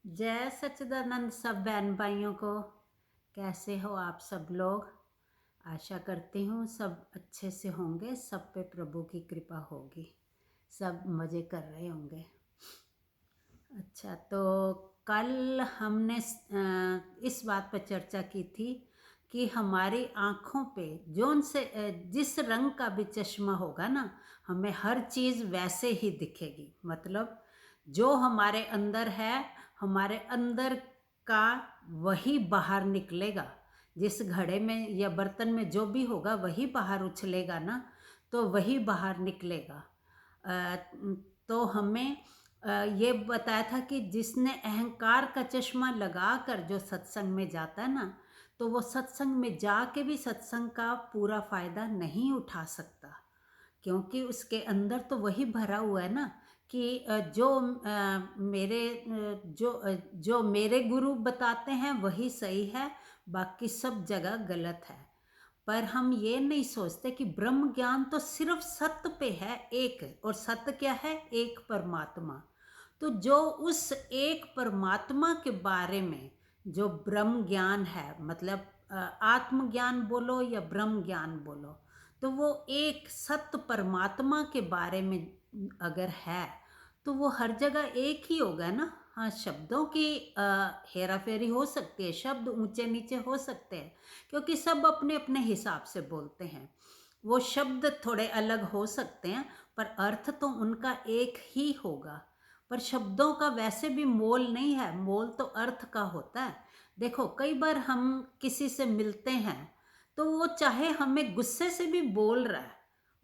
जय सच्चिदानंद सब बहन भाइयों को। कैसे हो आप सब लोग? आशा करती हूँ सब अच्छे से होंगे, सब पे प्रभु की कृपा होगी, सब मज़े कर रहे होंगे। अच्छा, तो कल हमने इस बात पर चर्चा की थी कि हमारी आँखों पे जिस रंग का भी चश्मा होगा ना, हमें हर चीज़ वैसे ही दिखेगी। मतलब जो हमारे अंदर है, हमारे अंदर का वही बाहर निकलेगा। जिस घड़े में या बर्तन में जो भी होगा वही बाहर उछलेगा ना, तो वही बाहर निकलेगा। अ, तो हमें ये बताया था कि जिसने अहंकार का चश्मा लगाकर जो सत्संग में जाता है ना, तो वो सत्संग में जाके भी सत्संग का पूरा फायदा नहीं उठा सकता, क्योंकि उसके अंदर तो वही भरा हुआ है ना कि जो मेरे गुरु बताते हैं वही सही है, बाकी सब जगह गलत है। पर हम ये नहीं सोचते कि ब्रह्म ज्ञान तो सिर्फ सत्य पे है, एक, और सत्य क्या है? एक परमात्मा। तो जो उस एक परमात्मा के बारे में जो ब्रह्म ज्ञान है, मतलब आत्मज्ञान बोलो या ब्रह्म ज्ञान बोलो, तो वो एक सत्य परमात्मा के बारे में अगर है तो वो हर जगह एक ही होगा ना। हाँ, शब्दों की हेरा फेरी हो सकती है, शब्द ऊंचे नीचे हो सकते हैं, क्योंकि सब अपने अपने हिसाब से बोलते हैं। वो शब्द थोड़े अलग हो सकते हैं, पर अर्थ तो उनका एक ही होगा। पर शब्दों का वैसे भी मोल नहीं है, मोल तो अर्थ का होता है। देखो, कई बार हम किसी से मिलते हैं तो वो चाहे हमें गुस्से से भी बोल रहा है,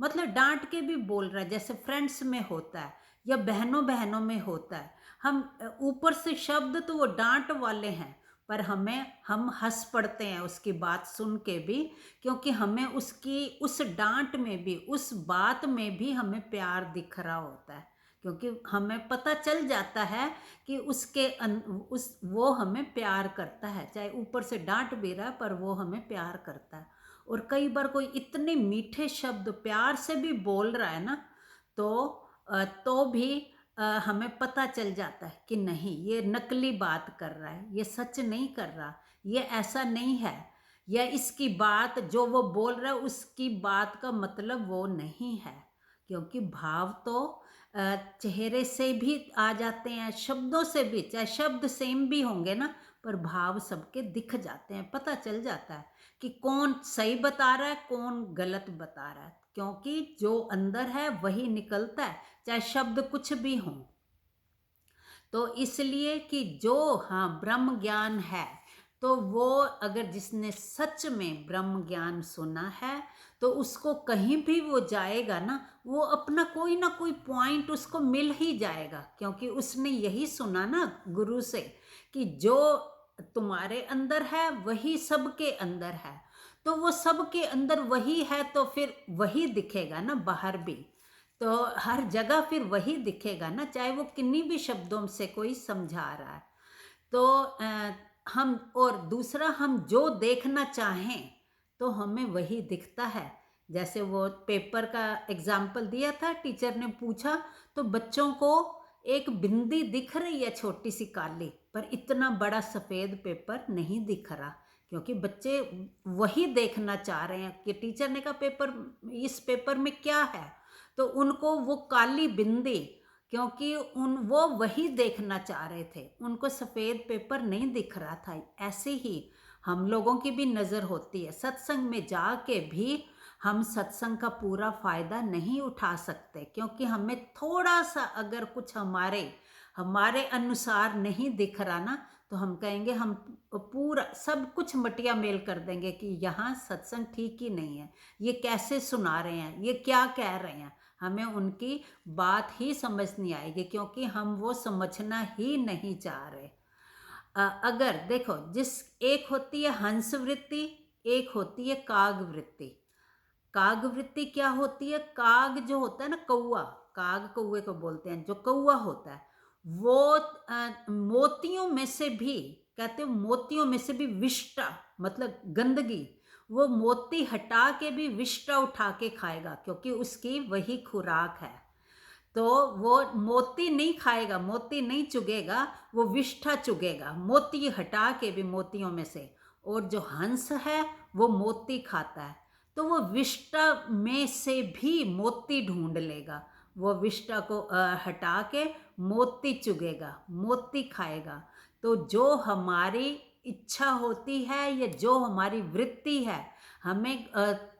मतलब डांट के भी बोल रहा है, जैसे फ्रेंड्स में होता है या बहनों बहनों में होता है। हम ऊपर से शब्द तो वो डांट वाले हैं, पर हम हंस पड़ते हैं उसकी बात सुन के भी, क्योंकि हमें उसकी उस डांट में भी, उस बात में भी हमें प्यार दिख रहा होता है, क्योंकि हमें पता चल जाता है कि वो हमें प्यार करता है, चाहे ऊपर से डांट भी रहा है पर वो हमें प्यार करता है। और कई बार कोई इतने मीठे शब्द प्यार से भी बोल रहा है ना, तो भी हमें पता चल जाता है कि नहीं, ये नकली बात कर रहा है, ये सच नहीं कर रहा, ये ऐसा नहीं है, या इसकी बात जो वो बोल रहा है उसकी बात का मतलब वो नहीं है। क्योंकि भाव तो चेहरे से भी आ जाते हैं, शब्दों से भी, चाहे शब्द सेम भी होंगे ना, पर भाव सबके दिख जाते हैं, पता चल जाता है कि कौन सही बता रहा है, कौन गलत बता रहा है, क्योंकि जो अंदर है वही निकलता है, चाहे शब्द कुछ भी हों। तो इसलिए कि जो, हाँ, ब्रह्म ज्ञान है, तो वो अगर जिसने सच में ब्रह्म ज्ञान सुना है, तो उसको कहीं भी वो जाएगा ना, वो अपना कोई ना कोई पॉइंट उसको मिल ही जाएगा, क्योंकि उसने यही सुना ना गुरु से कि जो तुम्हारे अंदर है वही सबके अंदर है। तो वो सबके अंदर वही है, तो फिर वही दिखेगा ना बाहर भी, तो हर जगह फिर वही दिखेगा ना, चाहे वो किन्हीं भी शब्दों से कोई समझा रहा है। तो हम, और दूसरा, हम जो देखना चाहें तो हमें वही दिखता है। जैसे वो पेपर का एग्जाम्पल दिया था, टीचर ने पूछा तो बच्चों को एक बिंदी दिख रही है छोटी सी काली, पर इतना बड़ा सफ़ेद पेपर नहीं दिख रहा, क्योंकि बच्चे वही देखना चाह रहे हैं कि टीचर ने कहा पेपर, इस पेपर में क्या है, तो उनको वो काली बिंदी, क्योंकि वो वही देखना चाह रहे थे, उनको सफ़ेद पेपर नहीं दिख रहा था। ऐसे ही हम लोगों की भी नज़र होती है, सत्संग में जाके भी हम सत्संग का पूरा फायदा नहीं उठा सकते, क्योंकि हमें थोड़ा सा अगर कुछ हमारे हमारे अनुसार नहीं दिख रहा ना, तो हम कहेंगे, हम पूरा सब कुछ मटिया मेल कर देंगे कि यहाँ सत्संग ठीक ही नहीं है, ये कैसे सुना रहे हैं, ये क्या कह रहे हैं, हमें उनकी बात ही समझ नहीं आएगी, क्योंकि हम वो समझना ही नहीं चाह रहे। अगर देखो, एक होती है हंस वृत्ति, एक होती है काग वृत्ति। काग वृत्ति क्या होती है? काग जो होता है ना, कौआ, काग कौए को बोलते हैं, जो कौआ होता है वो मोतियों में से भी, कहते हैं मोतियों में से भी विष्टा, मतलब गंदगी, वो मोती हटा के भी विष्टा उठा के खाएगा, क्योंकि उसकी वही खुराक है। तो वो मोती नहीं खाएगा, मोती नहीं चुगेगा, वो विष्ठा चुगेगा, मोती हटा के भी मोतियों में से। और जो हंस है वो मोती खाता है, तो वो विष्ठा में से भी मोती ढूंढ लेगा। वो विष्ठा को हटा के मोती चुगेगा, मोती खाएगा। तो जो हमारी इच्छा होती है या जो हमारी वृत्ति है, हमें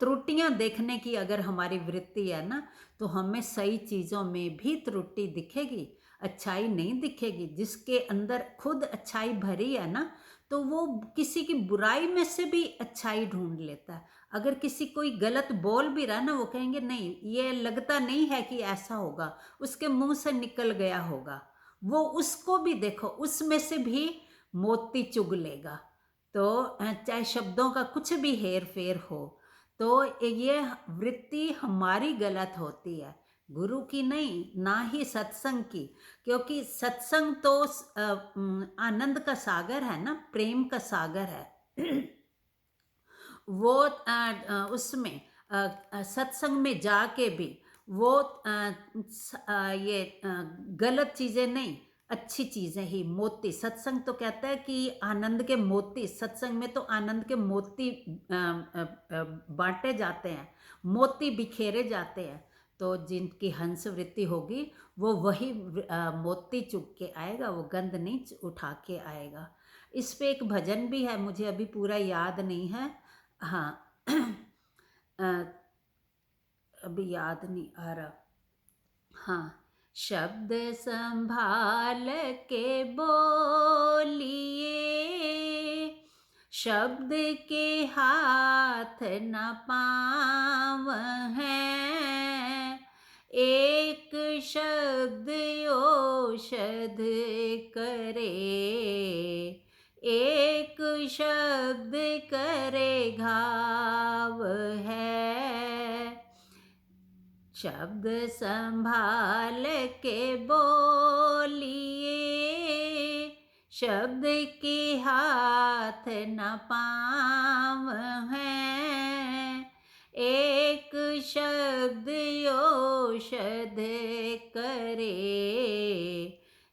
त्रुटियां देखने की अगर हमारी वृत्ति है ना, तो हमें सही चीज़ों में भी त्रुटि दिखेगी, अच्छाई नहीं दिखेगी। जिसके अंदर खुद अच्छाई भरी है ना, तो वो किसी की बुराई में से भी अच्छाई ढूंढ लेता है। अगर किसी कोई गलत बोल भी रहा ना, वो कहेंगे नहीं, ये लगता नहीं है कि ऐसा होगा, उसके मुंह से निकल गया होगा। वो उसको भी देखो, उसमें से भी मोती चुग लेगा। तो चाहे शब्दों का कुछ भी हेर फेर हो, तो ये वृत्ति हमारी गलत होती है, गुरु की नहीं, ना ही सत्संग की। क्योंकि सत्संग तो आनंद का सागर है ना, प्रेम का सागर है। वो उसमें सत्संग में जाके भी वो ये गलत चीज़ें नहीं, अच्छी चीज़ें ही, मोती। सत्संग तो कहता है कि आनंद के मोती, सत्संग में तो आनंद के मोती बांटे जाते हैं, मोती बिखेरे जाते हैं। तो जिनकी हंस वृत्ति होगी वो वही मोती चुग के आएगा, वो गंध नहीं उठा के आएगा। इस पे एक भजन भी है, मुझे अभी पूरा याद नहीं है। हाँ। अ, अभी याद नहीं आ रहा। हाँ, शब्द संभाल के बोलिए, शब्द के हाथ न पाँव हैं, एक शब्द औषध करे, एक शब्द करे घाव है। शब्द संभाल के बोलिए, शब्द के हाथ न पाँव हैं, एक शब्द औषध करे,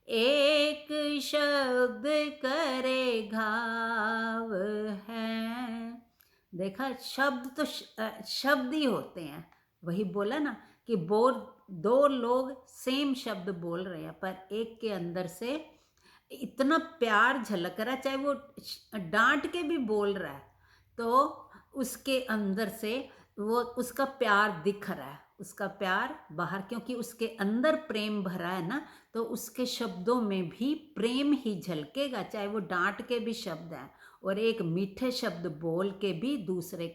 एक शब्द करे घाव है। देखा, शब्द तो शब्द ही होते हैं। वही बोला ना कि दो लोग सेम शब्द बोल रहे हैं, पर एक के अंदर से इतना प्यार झलक रहा है, चाहे वो डांट के भी बोल रहा है, तो उसके अंदर से वो उसका प्यार दिख रहा है, उसका प्यार बाहर, क्योंकि उसके अंदर प्रेम भरा है ना, तो उसके शब्दों में भी प्रेम ही झलकेगा, चाहे वो डांट के भी शब्द हैं। और एक मीठे शब्द बोल के भी दूसरे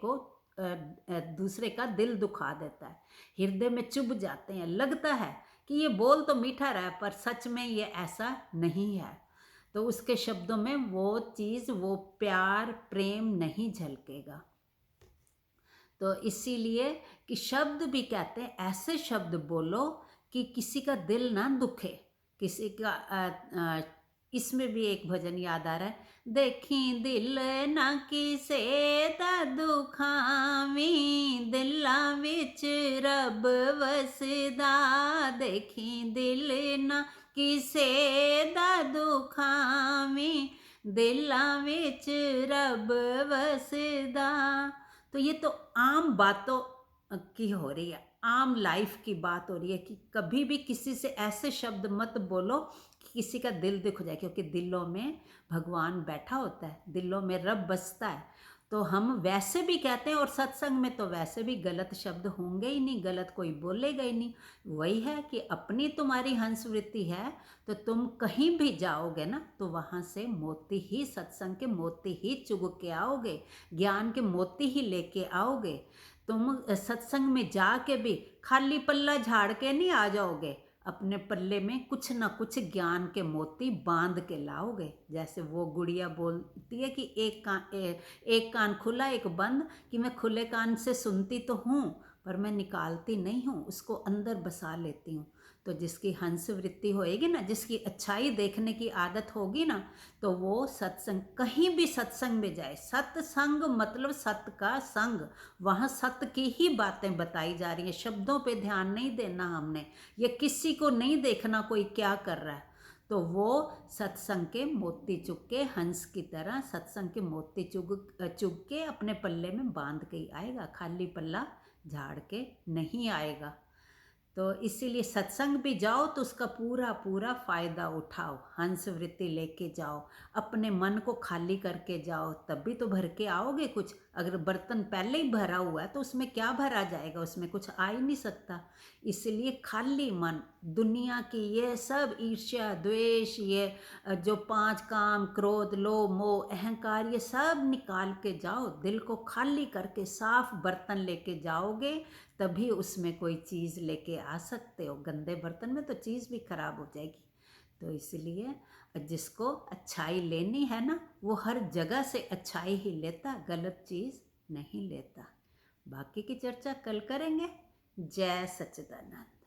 का दिल दुखा देता है, हृदय में चुभ जाते हैं। लगता है कि ये बोल तो मीठा रहा है, पर सच में ये ऐसा नहीं है। तो उसके शब्दों में वो चीज़, वो प्यार प्रेम नहीं झलकेगा। तो इसीलिए कि शब्द भी कहते हैं, ऐसे शब्द बोलो कि किसी का दिल ना दुखे, किसी का इसमें भी एक भजन याद आ रहा है, देखी दिल ना किसे दा दुखावी, दिला विच रब वसदा, देखी दिल ना किसे दा दुखावी, दिला विच रब वसदा। तो ये तो आम बातों की हो रही है, आम लाइफ की बात हो रही है कि कभी भी किसी से ऐसे शब्द मत बोलो कि किसी का दिल दुख जाए, क्योंकि दिलों में भगवान बैठा होता है, दिलों में रब बसता है। तो हम वैसे भी कहते हैं, और सत्संग में तो वैसे भी गलत शब्द होंगे ही नहीं, गलत कोई बोलेगा ही नहीं। वही है कि अपनी तुम्हारी हंस वृत्ति है, तो तुम कहीं भी जाओगे ना, तो वहाँ से मोती ही, सत्संग के मोती ही चुग के आओगे, ज्ञान के मोती ही लेके आओगे। तुम सत्संग में जाके भी खाली पल्ला झाड़ के नहीं आ जाओगे, अपने पल्ले में कुछ ना कुछ ज्ञान के मोती बांध के लाओगे। जैसे वो गुड़िया बोलती है कि एक कान खुला एक बंद, कि मैं खुले कान से सुनती तो हूँ पर मैं निकालती नहीं हूँ, उसको अंदर बसा लेती हूँ। तो जिसकी हंस वृत्ति होएगी ना, जिसकी अच्छाई देखने की आदत होगी ना, तो वो सत्संग, कहीं भी सत्संग में जाए, सत्संग मतलब सत्य का संग, वहाँ सत्य की ही बातें बताई जा रही हैं, शब्दों पे ध्यान नहीं देना हमने, ये किसी को नहीं देखना कोई क्या कर रहा है। तो वो सत्संग के मोती चुग के, हंस की तरह सत्संग के मोती चुग चुग के अपने पल्ले में बांध के ही आएगा, खाली पल्ला झाड़ के नहीं आएगा। तो इसीलिए सत्संग भी जाओ तो उसका पूरा पूरा फायदा उठाओ, हंस वृत्ति लेके जाओ, अपने मन को खाली करके जाओ, तब भी तो भर के आओगे कुछ। अगर बर्तन पहले ही भरा हुआ है तो उसमें क्या भरा जाएगा, उसमें कुछ आ ही नहीं सकता। इसलिए खाली मन, दुनिया की ये सब ईर्ष्या द्वेष, ये जो 5 काम, क्रोध लोभ मोह अहंकार, ये सब निकाल के जाओ, दिल को खाली करके साफ बर्तन लेके जाओगे, तभी उसमें कोई चीज़ लेके आ सकते हो। गंदे बर्तन में तो चीज़ भी खराब हो जाएगी। तो इसलिए जिसको अच्छाई लेनी है ना, वो हर जगह से अच्छाई ही लेता, गलत चीज़ नहीं लेता। बाकी की चर्चा कल करेंगे। जय सच्चिदानंद।